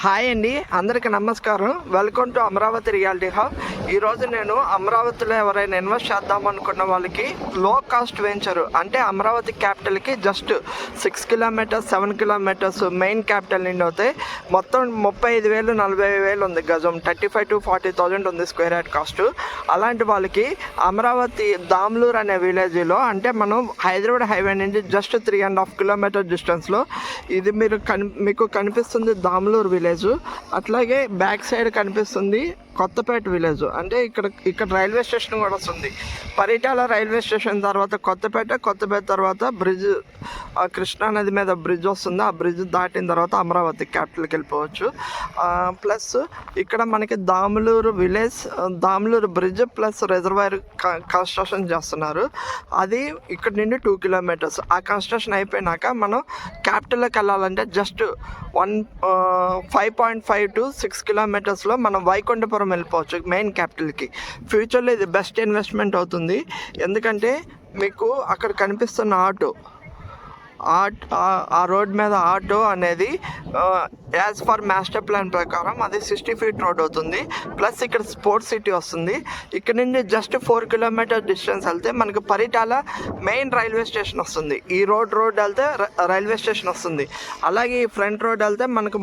Hi అండి, అందరికీ నమస్కారం. Welcome to Amaravati reality hub. ఈరోజు నేను అమరావతిలో ఎవరైనా ఇన్వెస్ట్ చేద్దాం అనుకున్న వాళ్ళకి లో కాస్ట్ వెంచరు అంటే అమరావతి క్యాపిటల్కి just 6 kilometres 7 kilometres main capital నుండి అవుతాయి. మొత్తం 35,000 40,000 ఉంది గజం. 35,000 to 40,000 ఉంది స్క్వేర్ యార్డ్ కాస్ట్. అలాంటి వాళ్ళకి అమరావతి దామ్లూర్ అనే విలేజ్లో అంటే మనం హైదరాబాద్ హైవే నుంచి జస్ట్ 3.5 కిలోమీటర్ డిస్టెన్స్లో ఇది మీకు కనిపిస్తుంది దామ్లూర్ విలేజ్. అట్లాగే బ్యాక్ సైడ్ కనిపిస్తుంది కొత్తపేట విలేజ్. అంటే ఇక్కడ రైల్వే స్టేషన్ కూడా వస్తుంది. పరిటాల రైల్వే స్టేషన్ తర్వాత కొత్తపేట తర్వాత బ్రిడ్జ్, కృష్ణానది మీద బ్రిడ్జ్ వస్తుంది. ఆ బ్రిడ్జ్ దాటిన తర్వాత అమరావతి క్యాపిటల్కి వెళ్ళిపోవచ్చు. ప్లస్ ఇక్కడ మనకి Damuluru village, Damuluru bridge plus reservoir construction చేస్తున్నారు. అది ఇక్కడ నుండి 2 కిలోమీటర్స్. ఆ కన్స్ట్రక్షన్ అయిపోయినాక మనం క్యాపిటల్కి వెళ్ళాలంటే జస్ట్ 5.5 to 6 కిలోమీటర్స్లో మనం వైకుంఠపురం వెళ్ళిపోవచ్చు మెయిన్ క్యాపిటల్కి. ఫ్యూచర్లో ఇది బెస్ట్ ఇన్వెస్ట్మెంట్ అవుతుంది. ఎందుకంటే మీకు అక్కడ కనిపిస్తున్న ఆ రోడ్ మీద ఆటో అనేది యాజ్ ఫర్ మాస్టర్ ప్లాన్ ప్రకారం అది 60 feet రోడ్ అవుతుంది. ప్లస్ ఇక్కడ స్పోర్ట్స్ సిటీ వస్తుంది. ఇక్కడ నుండి జస్ట్ 4 కిలోమీటర్ డిస్టెన్స్ వెళ్తే మనకు పరిటాల మెయిన్ రైల్వే స్టేషన్ వస్తుంది. ఈ రోడ్ వెళ్తే రైల్వే స్టేషన్ వస్తుంది. అలాగే ఈ ఫ్రంట్ రోడ్ వెళ్తే మనకు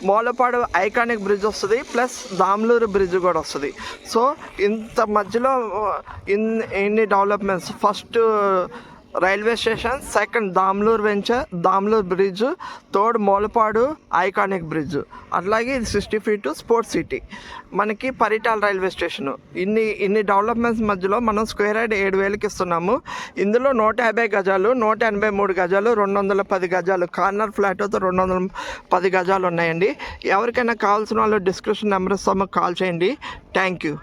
మూలపాడు ఐకానిక్ బ్రిడ్జ్ వస్తుంది. ప్లస్ దామ్లూరు బ్రిడ్జ్ కూడా వస్తుంది. సో ఇంత మధ్యలో ఇన్ని developments, first railway station, second Damlur venture, Damlur bridge, third Moolapadu iconic bridge, అట్లాగే ఇది 60 feet స్పోర్ట్స్ సిటీ, మనకి పరిటాల రైల్వే స్టేషను. ఇన్ని డెవలప్మెంట్స్ మధ్యలో మనం స్క్వేర్ యార్డ్ 7,000కి ఇస్తున్నాము. ఇందులో 150 గజాలు, 183 గజాలు, 210 గజాలు కార్నర్ ఫ్లాట్ అయితే 210 గజాలు ఉన్నాయండి. ఎవరికైనా కావాల్సిన వాళ్ళు డిస్క్రిప్షన్ నెంబర్ ఇస్తాము, కాల్ చేయండి. Thank you.